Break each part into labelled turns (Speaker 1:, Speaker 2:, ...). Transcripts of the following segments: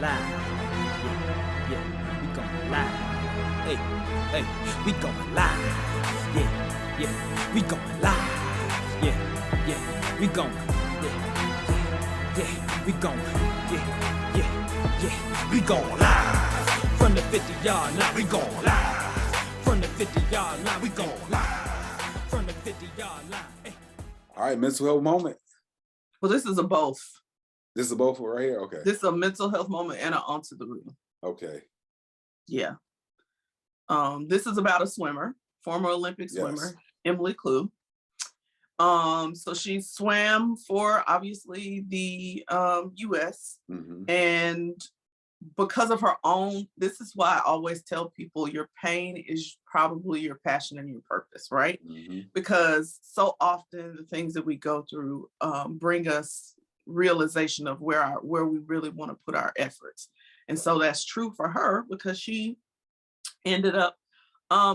Speaker 1: live. Yeah, yeah, we going live. Hey, hey, we going live. Yeah, yeah, we going live. Yeah, yeah, we going. Yeah, yeah, we going. Yeah, yeah, yeah, we going live. From the 50-yard line, we going live. From the 50-yard line, we going live. From the 50-yard line. Hey.
Speaker 2: All right, mental health moment.
Speaker 3: Well, this is a both.
Speaker 2: This is a both right here? Okay.
Speaker 3: This is a mental health moment and an onto the real.
Speaker 2: Okay.
Speaker 3: Yeah. This is about a swimmer, former Olympic swimmer, Emily Klueh. So she swam for obviously the US, and because of her own, this is why I always tell people your pain is probably your passion and your purpose, right? Because so often the things that we go through bring us realization of where we really want to put our efforts. And so that's true for her because she ended up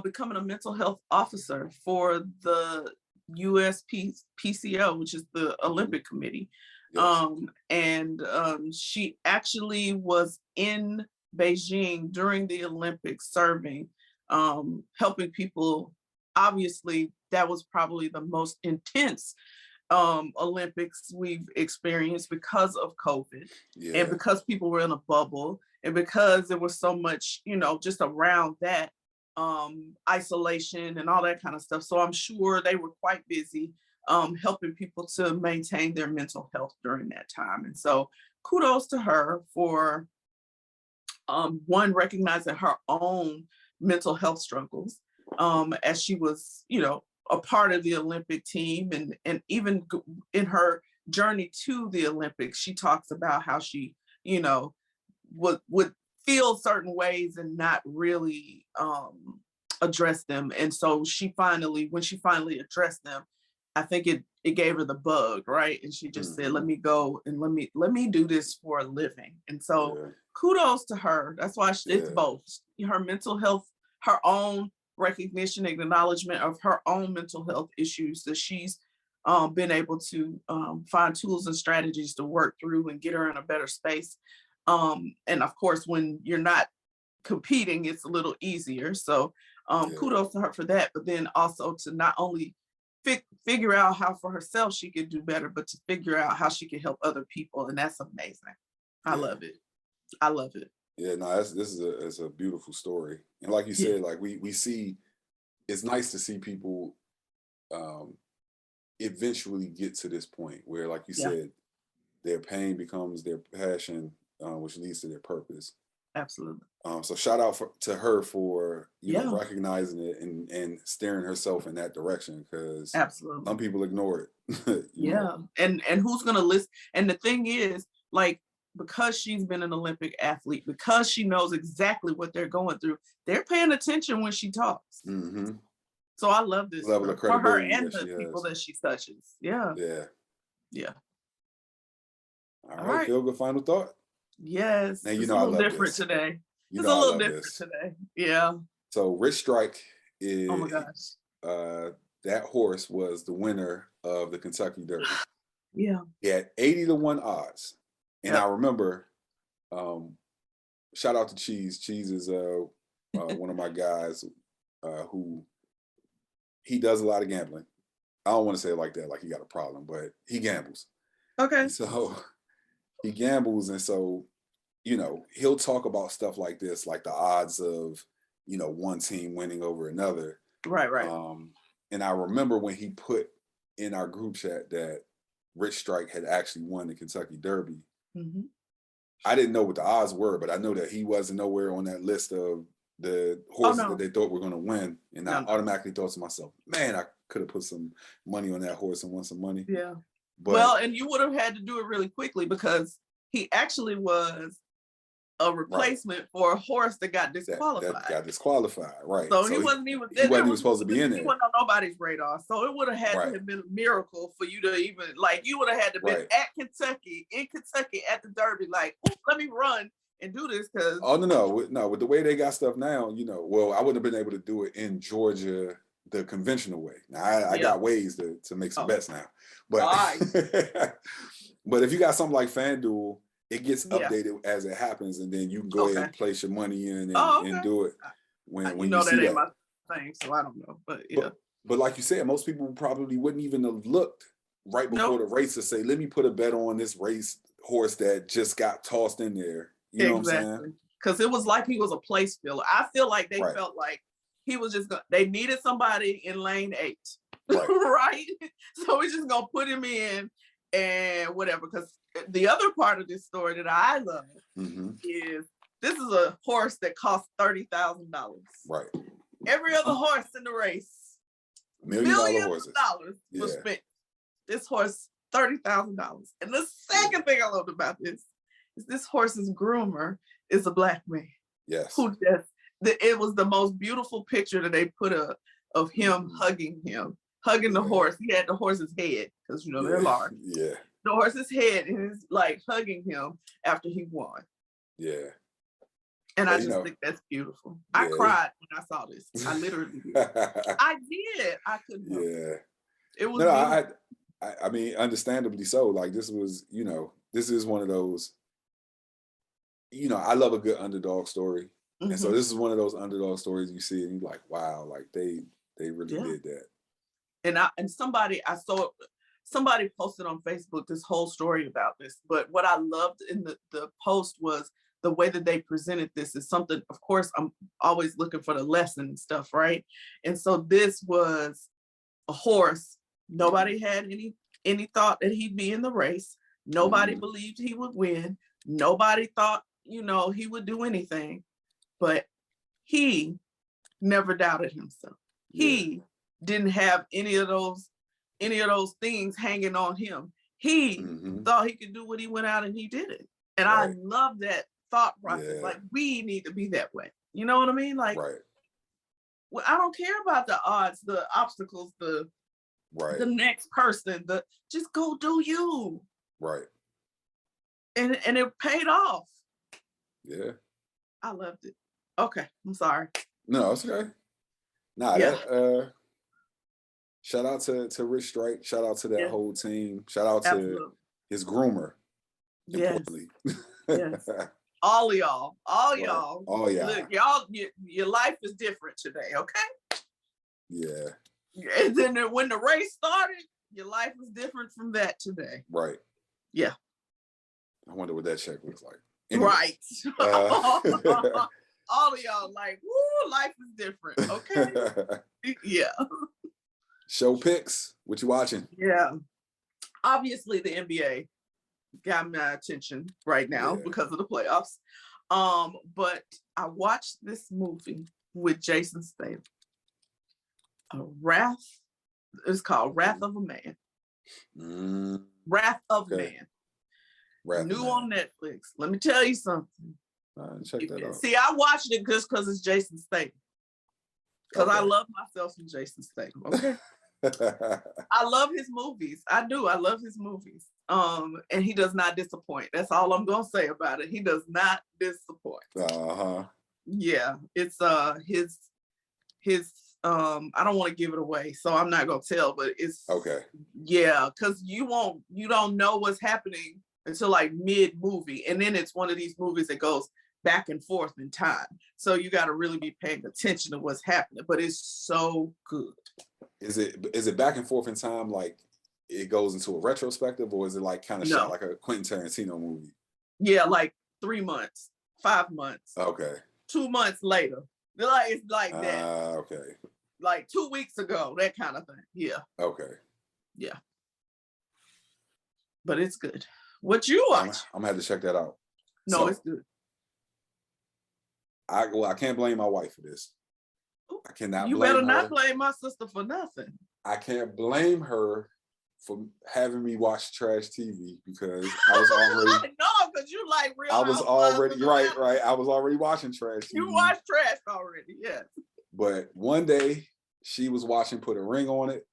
Speaker 3: becoming a mental health officer for the USPCO, which is the Olympic Committee. And she actually was in Beijing during the Olympics serving, helping people. Obviously, that was probably the most intense Olympics we've experienced because of COVID and because people were in a bubble and because there was so much, just around that isolation and all that kind of stuff. So I'm sure they were quite busy helping people to maintain their mental health during that time. And so kudos to her for one, recognizing her own mental health struggles as she was, a part of the Olympic team. And even in her journey to the Olympics, she talks about how she, would feel certain ways and not really address them. And so when she finally addressed them, I think it gave her the bug, right? And she just said, let me go and let me do this for a living. And so kudos to her. That's why it's both her mental health, her own recognition and acknowledgement of her own mental health issues that she's been able to find tools and strategies to work through and get her in a better space. And of course, when you're not competing, it's a little easier. So kudos to her for that, but then also to not only figure out how for herself she could do better, but to figure out how she can help other people. And that's amazing. I love it. I love it.
Speaker 2: Yeah, no, it's a beautiful story. And like you said, like we see, it's nice to see people eventually get to this point where, like you said, their pain becomes their passion, which leads to their purpose.
Speaker 3: Absolutely.
Speaker 2: So shout out to her for recognizing it and steering herself in that direction, because some people ignore it.
Speaker 3: And who's gonna listen? And the thing is, like, because she's been an Olympic athlete, because she knows exactly what they're going through, they're paying attention when she talks. So I love this
Speaker 2: level of
Speaker 3: for her
Speaker 2: credibility
Speaker 3: and
Speaker 2: that
Speaker 3: the people that she touches.
Speaker 2: Yeah. All right, feel good final thought.
Speaker 3: Yes.
Speaker 2: Now,
Speaker 3: it's a little different today. It's a little different today. Yeah.
Speaker 2: So Rich Strike is,
Speaker 3: oh my gosh,
Speaker 2: that horse was the winner of the Kentucky Derby.
Speaker 3: Yeah.
Speaker 2: He had 80-1 odds. And I remember, shout out to Cheese. Cheese is one of my guys who, he does a lot of gambling. I don't want to say it like that, like he got a problem, but he gambles.
Speaker 3: Okay.
Speaker 2: And so he gambles, and so, he'll talk about stuff like this, like the odds of, one team winning over another.
Speaker 3: Right.
Speaker 2: And I remember when he put in our group chat that Rich Strike had actually won the Kentucky Derby. I didn't know what the odds were, but I know that he wasn't nowhere on that list of the horses that they thought were going to win. And I automatically thought to myself, man, I could have put some money on that horse and won some money.
Speaker 3: Yeah.
Speaker 2: But,
Speaker 3: well, and you would have had to do it really quickly because he actually was a replacement for a horse that got disqualified.
Speaker 2: That got disqualified, right.
Speaker 3: So he wasn't even
Speaker 2: supposed to be in there.
Speaker 3: He wasn't on nobody's radar. So it would have had to have been a miracle for you to even, like, you would have had to be at Kentucky, at the Derby, like, let me run and do this because.
Speaker 2: Oh, no. With the way they got stuff now, well, I wouldn't have been able to do it in Georgia the conventional way. Now, I got ways to make some bets now. But, but if you got something like FanDuel, it gets
Speaker 3: Yeah.
Speaker 2: updated as it happens, and then you can go ahead and place your money in and,
Speaker 3: okay.
Speaker 2: and do it when
Speaker 3: you
Speaker 2: you
Speaker 3: know
Speaker 2: see
Speaker 3: that ain't
Speaker 2: that.
Speaker 3: my thing, so I don't know. But yeah.
Speaker 2: But like you said, most people probably wouldn't even have looked right before the race to say, let me put a bet on this race horse that just got tossed in there. You know what I'm saying?
Speaker 3: Because it was like he was a place filler. I feel like they
Speaker 2: Right.
Speaker 3: felt like he was just they needed somebody in lane 8.
Speaker 2: Right.
Speaker 3: Right? So we're just gonna put him in and whatever. Because the other part of this story that I love is this is a horse that cost $30,000.
Speaker 2: Right.
Speaker 3: Every other horse in the race, millions of dollars was spent. This horse, $30,000. And the second thing I loved about this is this horse's groomer is a Black man.
Speaker 2: Yes.
Speaker 3: Who just, it was the most beautiful picture that they put up of him hugging the horse. He had the horse's head, because they're large.
Speaker 2: Yeah.
Speaker 3: The horse's head, and he's like hugging him after he won.
Speaker 2: Yeah.
Speaker 3: And I just think that's beautiful. I cried when I saw this. I literally did. I did. I couldn't help it. It was beautiful.
Speaker 2: I mean, understandably so. Like, this was, this is one of those, I love a good underdog story. And so this is one of those underdog stories you see and you're like, wow, like they really did that.
Speaker 3: And somebody posted on Facebook this whole story about this. But what I loved in the post was the way that they presented this is something, of course, I'm always looking for the lesson and stuff, right? And so this was a horse. Nobody had any thought that he'd be in the race. Nobody believed he would win. Nobody thought, he would do anything. But he never doubted himself. He didn't have any of those things hanging on him. He thought he could do what he went out and he did it. And I love that thought process. Like, we need to be that way. You know what I mean? Like, well, I don't care about the odds, the obstacles, the next person, just go do you.
Speaker 2: Right.
Speaker 3: And it paid off.
Speaker 2: Yeah.
Speaker 3: I loved it. Okay. I'm sorry.
Speaker 2: No, it's okay. Nah, shout out to Rich Strike. Shout out to that whole team. Shout out to his groomer. Importantly.
Speaker 3: Yes. All y'all.
Speaker 2: Oh yeah.
Speaker 3: Look, y'all, your life is different today, okay?
Speaker 2: Yeah.
Speaker 3: And then when the race started, your life was different from that today.
Speaker 2: Right.
Speaker 3: Yeah.
Speaker 2: I wonder what that check looks like.
Speaker 3: Anyway, right. All of y'all like, woo, life is different. Okay. Yeah.
Speaker 2: Show picks. What you watching?
Speaker 3: Yeah. Obviously the NBA got my attention right now because of the playoffs. But I watched this movie with Jason Statham. It's called Wrath of a Man. Wrath of Man. New on Netflix. Let me tell you something.
Speaker 2: Check that out.
Speaker 3: See, I watched it just because it's Jason Statham. Because I love myself some Jason Statham. Okay. I love his movies. I do. I love his movies. And he does not disappoint. That's all I'm gonna say about it. He does not disappoint. Yeah, it's his I don't want to give it away, so I'm not gonna tell, but it's yeah, because you don't know what's happening until like mid-movie, and then it's one of these movies that goes back and forth in time, so you got to really be paying attention to what's happening, but it's so good. Is
Speaker 2: it back and forth in time, like it goes into a retrospective, or is it like kind of shot like a Quentin Tarantino movie?
Speaker 3: Yeah, like 3 months, 5 months. 2 months later. It's like that. Like 2 weeks ago, that kind of thing. Yeah. Yeah. But it's good. What you watch?
Speaker 2: I'm gonna have to check that out.
Speaker 3: No, it's good.
Speaker 2: I can't blame my wife for this. I cannot.
Speaker 3: You better not blame my sister for nothing.
Speaker 2: I can't blame her for having me watch trash TV because I was already.
Speaker 3: No, because you like real.
Speaker 2: I was already right. I was already watching trash TV.
Speaker 3: You watched trash already, yes.
Speaker 2: But one day she was watching Put a Ring on It,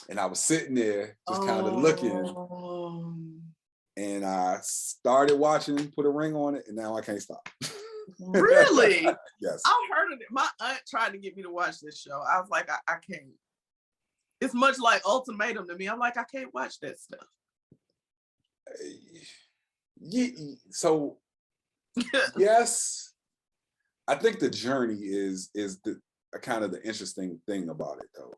Speaker 2: and I was sitting there just kind of looking. And I started watching Put a Ring on It, and now I can't stop.
Speaker 3: Really?
Speaker 2: Yes.
Speaker 3: I've heard of it. My aunt tried to get me to watch this show. I was like, I can't. It's much like Ultimatum to me. I'm like, I can't watch that stuff.
Speaker 2: Yeah, so yes, I think the journey is the kind of the interesting thing about it though.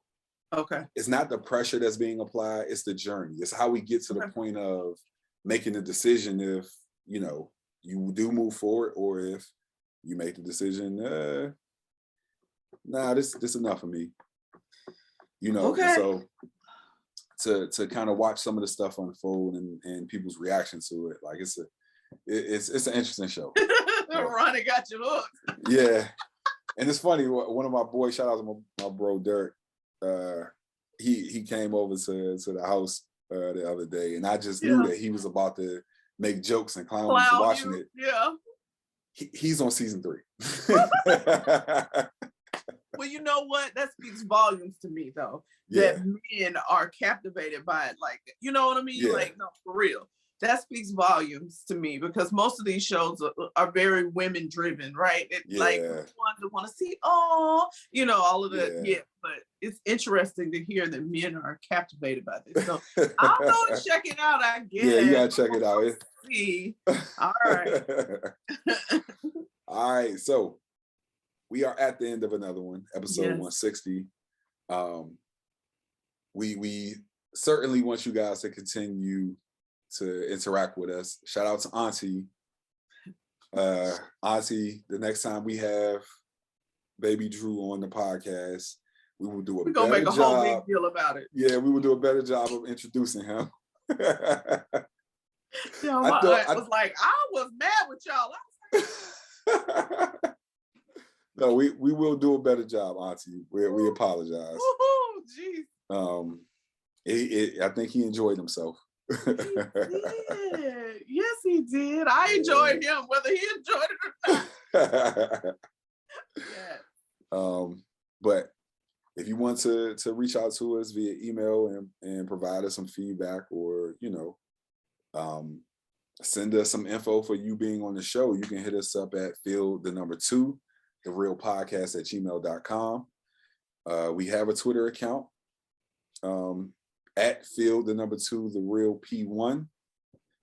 Speaker 3: Okay.
Speaker 2: It's not the pressure that's being applied, it's the journey. It's how we get to the point of making the decision if, you know, you do move forward or if you make the decision, nah, this enough for me. You know, so to kind of watch some of the stuff unfold and people's reaction to it, like it's an interesting show.
Speaker 3: Ronnie got you hooked.
Speaker 2: Yeah. And it's funny, one of my boys, shout out to my bro Dirk, he came over to the house the other day, and I just knew that he was about to make jokes and clown me for watching it.
Speaker 3: Yeah.
Speaker 2: He's on season 3.
Speaker 3: Well, you know what? That speaks volumes to me, though.
Speaker 2: Yeah.
Speaker 3: That men are captivated by it. Like, you know what I mean?
Speaker 2: Yeah.
Speaker 3: Like, no, for real. That speaks volumes to me because most of these shows are very women driven, right? Like the ones that want to see, you know, all of that. Yeah. But it's interesting to hear that men are captivated by this. So I'll go and check it out, I guess.
Speaker 2: Yeah, you gotta check it out.
Speaker 3: See. All right.
Speaker 2: All right. So we are at the end of another one, episode 160. We certainly want you guys to continue to interact with us. Shout out to Auntie. Auntie, the next time we have Baby Drew on the podcast, we will do a better job. We're gonna make a whole big deal about it. Yeah, we will do a better job of introducing him.
Speaker 3: I was like, I was mad with y'all.
Speaker 2: No, we will do a better job, Auntie. We apologize.
Speaker 3: Jeez.
Speaker 2: I think he enjoyed himself.
Speaker 3: He did. Yes, he did. I enjoyed him, whether he enjoyed it or not.
Speaker 2: But if you want to reach out to us via email and provide us some feedback, or you know, send us some info for you being on the show, you can hit us up at fieldgoodfinalthought@gmail.com. We have a Twitter account at field2thereal.P1.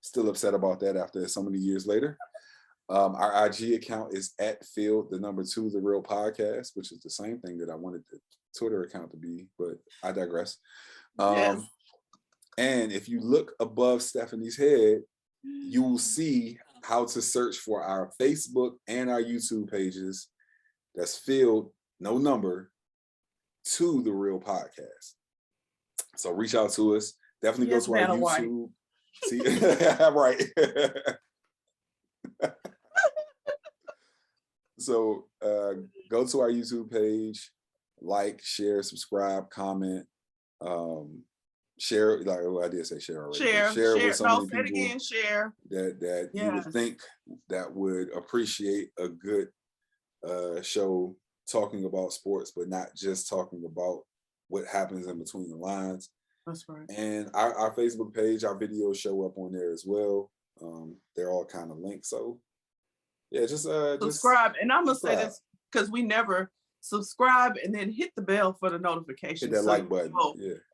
Speaker 2: Still upset about that after so many years later. Our IG account is at field2thereal.podcast, which is the same thing that I wanted the Twitter account to be, but I digress. And if you look above Stephanie's head, you will see how to search for our Facebook and our YouTube pages. That's Field, no number, to the Real Podcast. So reach out to us. Definitely go to our YouTube. See, right. So go to our YouTube page, like, share, subscribe, comment, share. Like I did say share already. Share with so many people. Again, share. That you would think that would appreciate a good show talking about sports, but not just talking about what happens in between the lines.
Speaker 3: That's right.
Speaker 2: And our Facebook page, our videos show up on there as well. They're all kind of linked. So yeah, just
Speaker 3: subscribe. And I'm gonna say this because we never subscribe and then hit the bell for the notification.
Speaker 2: Hit that like button.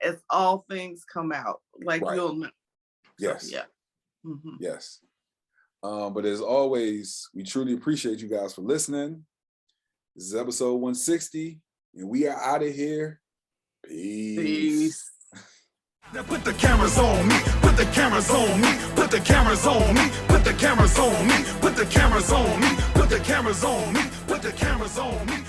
Speaker 3: As all things come out, like you'll know.
Speaker 2: Yes.
Speaker 3: So, Mm-hmm.
Speaker 2: Yes. But as always, we truly appreciate you guys for listening. This is episode 160, and we are out of here. Peace.
Speaker 1: Now put the cameras on me, put the cameras on me, put the cameras on me, put the cameras on me, put the cameras on me, put the cameras on me, put the cameras on me.